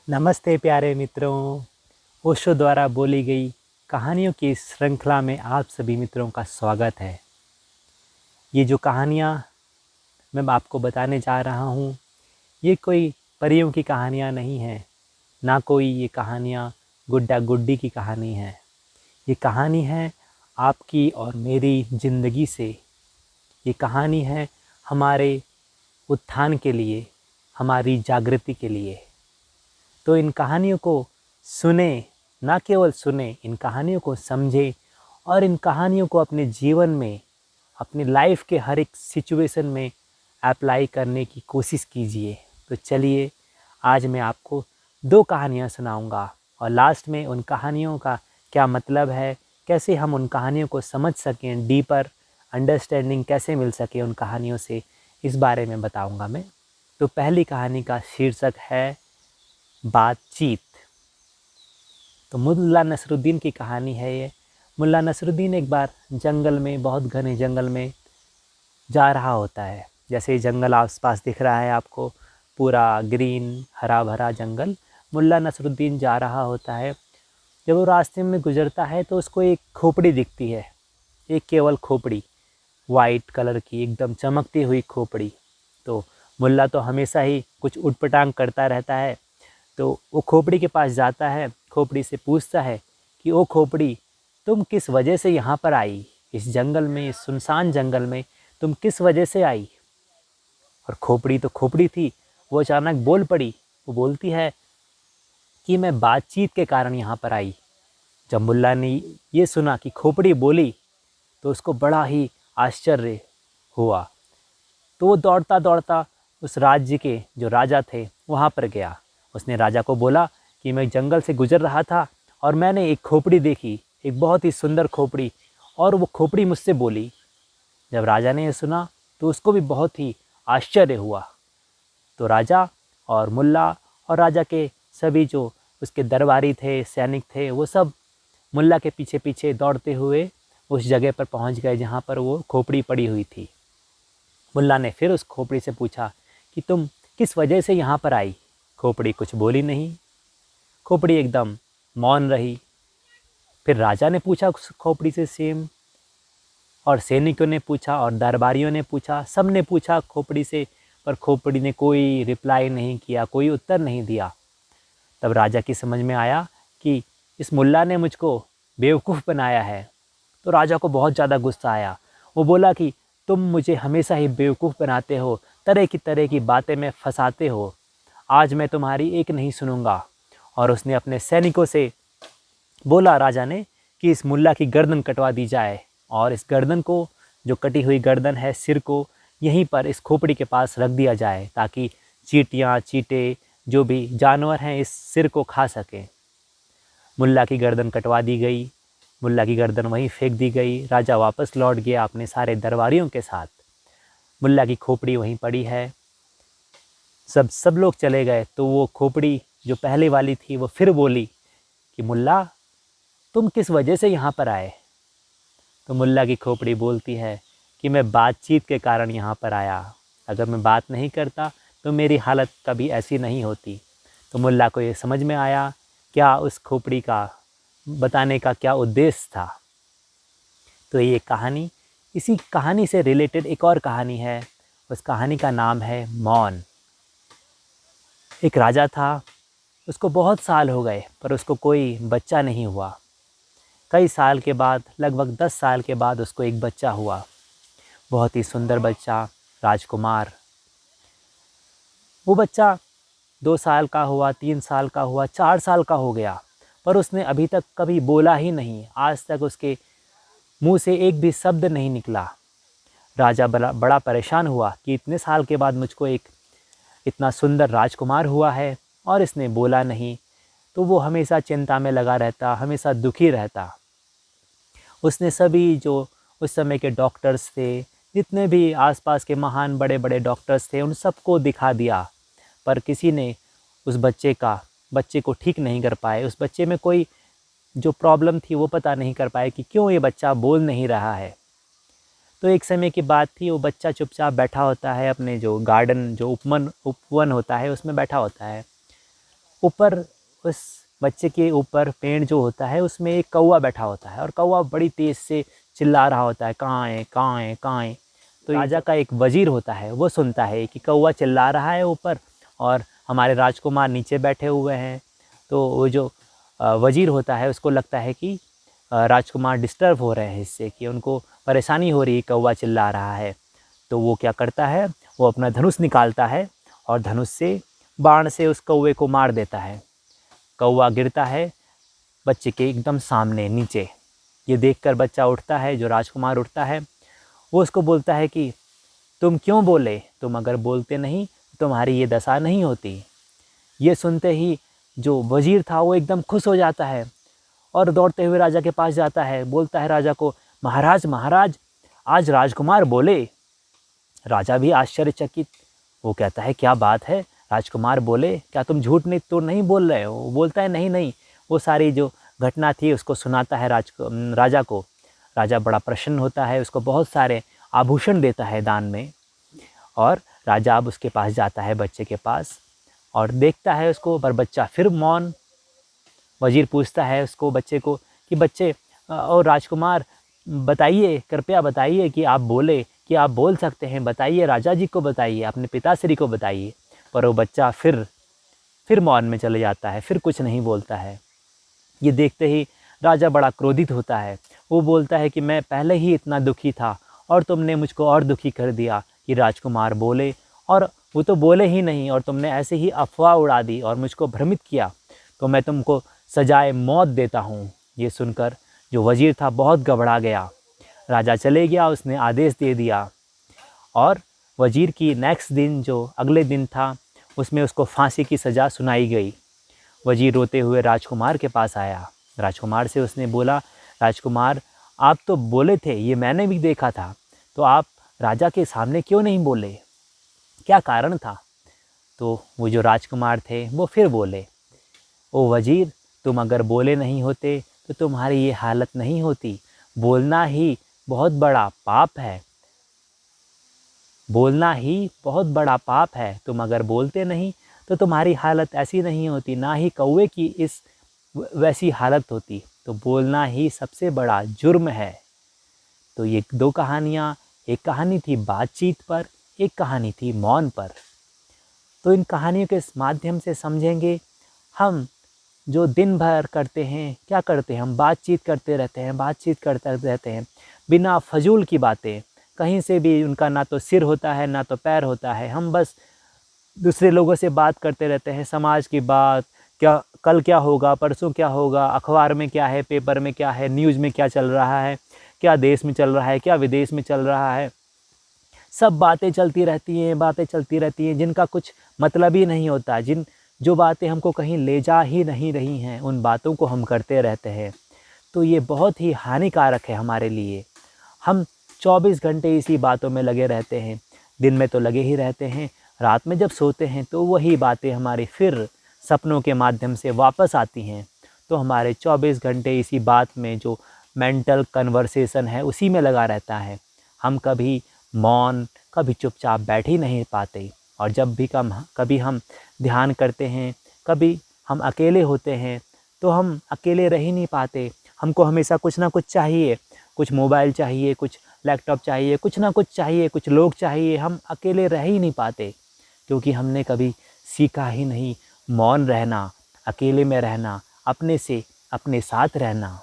नमस्ते प्यारे मित्रों। ओशो द्वारा बोली गई कहानियों की इस श्रृंखला में आप सभी मित्रों का स्वागत है। ये जो कहानियाँ मैं आपको बताने जा रहा हूँ, ये कोई परियों की कहानियाँ नहीं हैं, ना कोई ये कहानियाँ गुड्डा गुड्डी की कहानी है। ये कहानी है आपकी और मेरी ज़िंदगी से। ये कहानी है हमारे उत्थान के लिए, हमारी जागृति के लिए। तो इन कहानियों को सुने, ना केवल सुने, इन कहानियों को समझें और इन कहानियों को अपने जीवन में, अपनी लाइफ के हर एक सिचुएशन में अप्लाई करने की कोशिश कीजिए। तो चलिए, आज मैं आपको 2 कहानियाँ सुनाऊंगा और लास्ट में उन कहानियों का क्या मतलब है, कैसे हम उन कहानियों को समझ सकें, डीपर अंडरस्टैंडिंग कैसे मिल सके उन कहानियों से, इस बारे में बताऊंगा मैं। तो पहली कहानी का शीर्षक है बातचीत। तो मुल्ला नसरुद्दीन की कहानी है ये। मुल्ला नसरुद्दीन एक बार जंगल में, बहुत घने जंगल में जा रहा होता है। जैसे जंगल आसपास दिख रहा है आपको, पूरा ग्रीन हरा भरा जंगल। मुल्ला नसरुद्दीन जा रहा होता है। जब वो रास्ते में गुजरता है तो उसको एक खोपड़ी दिखती है, एक केवल खोपड़ी, वाइट कलर की एकदम चमकती हुई खोपड़ी। तो मुल्ला तो हमेशा ही कुछ उटपटांग करता रहता है। तो वो खोपड़ी के पास जाता है, खोपड़ी से पूछता है कि ओ खोपड़ी, तुम किस वजह से यहाँ पर आई, इस जंगल में, इस सुनसान जंगल में तुम किस वजह से आई। और खोपड़ी तो खोपड़ी थी, वो अचानक बोल पड़ी। वो बोलती है कि मैं बातचीत के कारण यहाँ पर आई। जब मुल्ला ने ये सुना कि खोपड़ी बोली तो उसको बड़ा ही आश्चर्य हुआ। तो वो दौड़ता दौड़ता उस राज्य के जो राजा थे वहाँ पर गया। उसने राजा को बोला कि मैं जंगल से गुजर रहा था और मैंने एक खोपड़ी देखी, एक बहुत ही सुंदर खोपड़ी, और वो खोपड़ी मुझसे बोली। जब राजा ने यह सुना तो उसको भी बहुत ही आश्चर्य हुआ। तो राजा और मुल्ला और राजा के सभी जो उसके दरबारी थे, सैनिक थे, वो सब मुल्ला के पीछे पीछे दौड़ते हुए उस जगह पर पहुंच गए जहाँ पर वो खोपड़ी पड़ी हुई थी। मुल्ला ने फिर उस खोपड़ी से पूछा कि तुम किस वजह से यहाँ पर आई। खोपड़ी कुछ बोली नहीं, खोपड़ी एकदम मौन रही। फिर राजा ने पूछा उस खोपड़ी से सेम, और सैनिकों ने पूछा और दरबारियों ने पूछा, सब ने पूछा खोपड़ी से, पर खोपड़ी ने कोई रिप्लाई नहीं किया, कोई उत्तर नहीं दिया। तब राजा की समझ में आया कि इस मुल्ला ने मुझको बेवकूफ़ बनाया है। तो राजा को बहुत ज़्यादा गुस्सा आया। वो बोला कि तुम मुझे हमेशा ही बेवकूफ़ बनाते हो, तरह की बातें में फंसाते हो, आज मैं तुम्हारी एक नहीं सुनूंगा। और उसने अपने सैनिकों से बोला, राजा ने, कि इस मुल्ला की गर्दन कटवा दी जाए, और इस गर्दन को, जो कटी हुई गर्दन है, सिर को यहीं पर इस खोपड़ी के पास रख दिया जाए, ताकि चींटियाँ, चींटे, जो भी जानवर हैं इस सिर को खा सकें। मुल्ला की गर्दन कटवा दी गई, मुल्ला की गर्दन वहीं फेंक दी गई। राजा वापस लौट गया अपने सारे दरबारियों के साथ। मुल्ला की खोपड़ी वहीं पड़ी है। सब लोग चले गए तो वो खोपड़ी जो पहले वाली थी वो फिर बोली कि मुल्ला, तुम किस वजह से यहाँ पर आए। तो मुल्ला की खोपड़ी बोलती है कि मैं बातचीत के कारण यहाँ पर आया, अगर मैं बात नहीं करता तो मेरी हालत कभी ऐसी नहीं होती। तो मुल्ला को ये समझ में आया क्या उस खोपड़ी का बताने का क्या उद्देश्य था। तो ये कहानी, इसी कहानी से रिलेटेड एक और कहानी है। उस कहानी का नाम है मौन। एक राजा था, उसको बहुत साल हो गए पर उसको कोई बच्चा नहीं हुआ। कई साल के बाद, लगभग 10 साल के बाद उसको एक बच्चा हुआ, बहुत ही सुंदर बच्चा, राजकुमार। वो बच्चा 2 साल का हुआ, 3 साल का हुआ, 4 साल का हो गया, पर उसने अभी तक कभी बोला ही नहीं। आज तक उसके मुंह से एक भी शब्द नहीं निकला। राजा बड़ा परेशान हुआ कि इतने साल के बाद मुझको एक इतना सुंदर राजकुमार हुआ है और इसने बोला नहीं। तो वो हमेशा चिंता में लगा रहता, हमेशा दुखी रहता। उसने सभी जो उस समय के डॉक्टर्स थे, जितने भी आसपास के महान बड़े बड़े डॉक्टर्स थे, उन सबको दिखा दिया, पर किसी ने उस बच्चे को ठीक नहीं कर पाए। उस बच्चे में कोई जो प्रॉब्लम थी वो पता नहीं कर पाए कि क्यों ये बच्चा बोल नहीं रहा है। तो एक समय की बात थी, वो बच्चा चुपचाप बैठा होता है अपने जो गार्डन, जो उपवन होता है उसमें बैठा होता है। ऊपर उस बच्चे के ऊपर पेड़ जो होता है उसमें एक कौवा बैठा होता है और कौवा बड़ी तेज़ से चिल्ला रहा होता है, कहाँ है कहाँ है कहाँ है। तो राजा का एक वज़ीर होता है, वो सुनता है कि कौवा चिल्ला रहा है ऊपर और हमारे राजकुमार नीचे बैठे हुए हैं। तो वो जो वज़ीर होता है उसको लगता है कि राजकुमार डिस्टर्ब हो रहे हैं, इससे कि उनको परेशानी हो रही है, कौवा चिल्ला रहा है। तो वो क्या करता है, वो अपना धनुष निकालता है और धनुष से बाण से उस कौवे को मार देता है। कौवा गिरता है बच्चे के एकदम सामने नीचे। ये देखकर बच्चा उठता है, जो राजकुमार उठता है, वो उसको बोलता है कि तुम क्यों बोले, तुम अगर बोलते नहीं तो तुम्हारी ये दशा नहीं होती। ये सुनते ही जो वज़ीर था वो एकदम खुश हो जाता है और दौड़ते हुए राजा के पास जाता है, बोलता है राजा को, महाराज महाराज आज राजकुमार बोले। राजा भी आश्चर्यचकित, वो कहता है क्या बात है, राजकुमार बोले, क्या तुम झूठ नहीं तो नहीं बोल रहे हो। वो बोलता है नहीं नहीं। वो सारी जो घटना थी उसको सुनाता है राजा को। राजा बड़ा प्रसन्न होता है, उसको बहुत सारे आभूषण देता है दान में। और राजा अब उसके पास जाता है, बच्चे के पास, और देखता है उसको, पर बच्चा फिर मौन। वज़ीर पूछता है उसको, बच्चे को, कि बच्चे और राजकुमार बताइए, कृपया बताइए कि आप बोले, कि आप बोल सकते हैं, बताइए, राजा जी को बताइए, अपने पिताश्री को बताइए। पर वो बच्चा फिर मौन में चले जाता है, फिर कुछ नहीं बोलता है। ये देखते ही राजा बड़ा क्रोधित होता है। वो बोलता है कि मैं पहले ही इतना दुखी था और तुमने मुझको और दुखी कर दिया कि राजकुमार बोले, और वो तो बोले ही नहीं और तुमने ऐसे ही अफवाह उड़ा दी और मुझको भ्रमित किया, तो मैं तुमको सजाए मौत देता हूँ। ये सुनकर जो वज़ीर था बहुत घबरा गया। राजा चले गया, उसने आदेश दे दिया और वज़ीर की नेक्स्ट दिन, जो अगले दिन था, उसमें उसको फांसी की सज़ा सुनाई गई। वज़ीर रोते हुए राजकुमार के पास आया। राजकुमार से उसने बोला, राजकुमार आप तो बोले थे, ये मैंने भी देखा था, तो आप राजा के सामने क्यों नहीं बोले, क्या कारण था। तो वो जो राजकुमार थे वो फिर बोले, ओ वज़ीर, तुम अगर बोले नहीं होते तो तुम्हारी ये हालत नहीं होती। बोलना ही बहुत बड़ा पाप है, बोलना ही बहुत बड़ा पाप है। तुम अगर बोलते नहीं तो तुम्हारी हालत ऐसी नहीं होती, ना ही कौवे की इस वैसी हालत होती। तो बोलना ही सबसे बड़ा जुर्म है। तो ये दो कहानियाँ, एक कहानी थी बातचीत पर, एक कहानी थी मौन पर। तो इन कहानियों के माध्यम से समझेंगे हम जो दिन भर करते हैं, क्या करते हैं, हम बातचीत करते रहते हैं, बातचीत करते रहते हैं, बिना फजूल की बातें, कहीं से भी उनका ना तो सिर होता है ना तो पैर होता है। हम बस दूसरे लोगों से बात करते रहते हैं, समाज की बात, क्या कल क्या होगा, परसों क्या होगा, अखबार में क्या है, पेपर में क्या है, न्यूज़ में क्या चल रहा है, क्या देश में चल रहा है, क्या विदेश में चल रहा है। सब बातें चलती रहती हैं, बातें चलती रहती हैं, जिनका कुछ मतलब ही नहीं होता। जो बातें हमको कहीं ले जा ही नहीं रही हैं, उन बातों को हम करते रहते हैं। तो ये बहुत ही हानिकारक है हमारे लिए। हम 24 घंटे इसी बातों में लगे रहते हैं। दिन में तो लगे ही रहते हैं, रात में जब सोते हैं तो वही बातें हमारी फिर सपनों के माध्यम से वापस आती हैं। तो हमारे 24 घंटे इसी बात में, जो मेंटल कन्वर्सेशन है, उसी में लगा रहता है। हम कभी मौन, कभी चुपचाप बैठ ही नहीं पाते। और जब भी कभी हम ध्यान करते हैं, कभी हम अकेले होते हैं, तो हम अकेले रह ही नहीं पाते। हमको हमेशा कुछ ना कुछ चाहिए, कुछ मोबाइल चाहिए, कुछ लैपटॉप चाहिए, कुछ ना कुछ चाहिए, कुछ लोग चाहिए। हम अकेले रह ही नहीं पाते, क्योंकि हमने कभी सीखा ही नहीं मौन रहना, अकेले में रहना, अपने से अपने साथ रहना।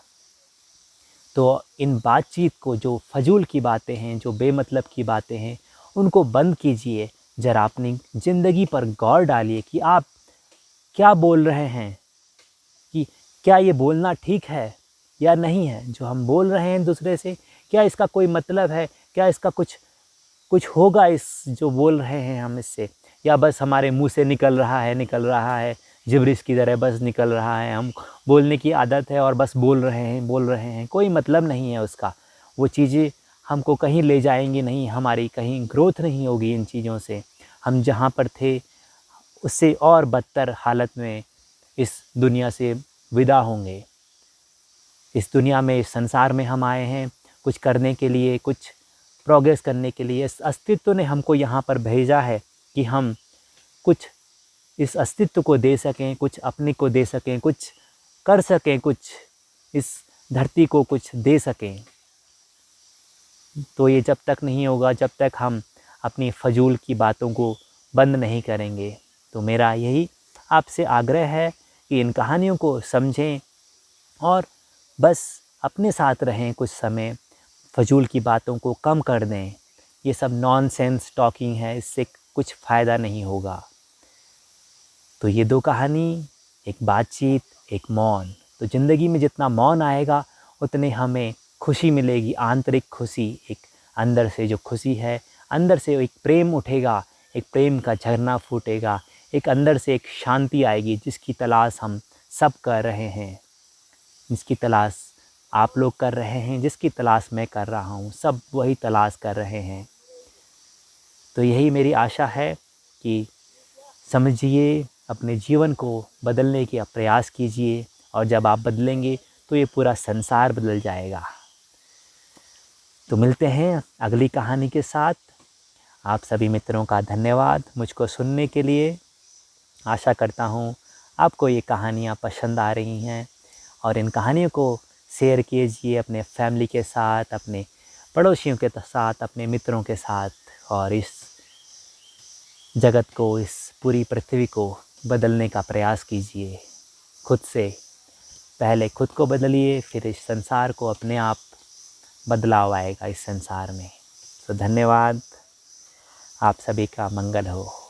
तो इन बातचीत को, जो फजूल की बातें हैं, जो बेमतलब की बातें हैं, उनको बंद कीजिए। ज़रा अपनी ज़िंदगी पर गौर डालिए कि आप क्या बोल रहे हैं, कि क्या ये बोलना ठीक है या नहीं है। जो हम बोल रहे हैं दूसरे से, क्या इसका कोई मतलब है, क्या इसका कुछ कुछ होगा इस जो बोल रहे हैं हम इससे, या बस हमारे मुंह से निकल रहा है जिब्रिश की तरह, बस निकल रहा है। हम बोलने की आदत है और बस बोल रहे हैं, कोई मतलब नहीं है उसका। वो चीज़ें हमको कहीं ले जाएंगी नहीं, हमारी कहीं ग्रोथ नहीं होगी इन चीज़ों से। हम जहाँ पर थे उससे और बदतर हालत में इस दुनिया से विदा होंगे। इस दुनिया में, इस संसार में हम आए हैं कुछ करने के लिए, कुछ प्रोग्रेस करने के लिए। इस अस्तित्व ने हमको यहाँ पर भेजा है कि हम कुछ इस अस्तित्व को दे सकें, कुछ अपने को दे सकें, कुछ कर सकें, कुछ इस धरती को कुछ दे सकें। तो ये जब तक नहीं होगा जब तक हम अपनी फ़जूल की बातों को बंद नहीं करेंगे। तो मेरा यही आपसे आग्रह है कि इन कहानियों को समझें और बस अपने साथ रहें कुछ समय, फ़जूल की बातों को कम कर दें। ये सब नॉनसेंस टॉकिंग है, इससे कुछ फ़ायदा नहीं होगा। तो ये 2 कहानी, एक बातचीत, एक मौन। तो ज़िंदगी में जितना मौन आएगा उतने हमें खुशी मिलेगी, आंतरिक खुशी, एक अंदर से जो खुशी है, अंदर से एक प्रेम उठेगा, एक प्रेम का झरना फूटेगा, एक अंदर से एक शांति आएगी जिसकी तलाश हम सब कर रहे हैं, जिसकी तलाश आप लोग कर रहे हैं, जिसकी तलाश मैं कर रहा हूँ, सब वही तलाश कर रहे हैं। तो यही मेरी आशा है कि समझिए, अपने जीवन को बदलने का प्रयास कीजिए और जब आप बदलेंगे तो ये पूरा संसार बदल जाएगा। तो मिलते हैं अगली कहानी के साथ। आप सभी मित्रों का धन्यवाद मुझको सुनने के लिए। आशा करता हूँ आपको ये कहानियाँ पसंद आ रही हैं और इन कहानियों को शेयर कीजिए अपने फैमिली के साथ, अपने पड़ोसियों के साथ, अपने मित्रों के साथ, और इस जगत को, इस पूरी पृथ्वी को बदलने का प्रयास कीजिए। खुद से पहले खुद को बदलिए, फिर इस संसार को अपने आप बदलाव आएगा इस संसार में। तो धन्यवाद, आप सभी का मंगल हो।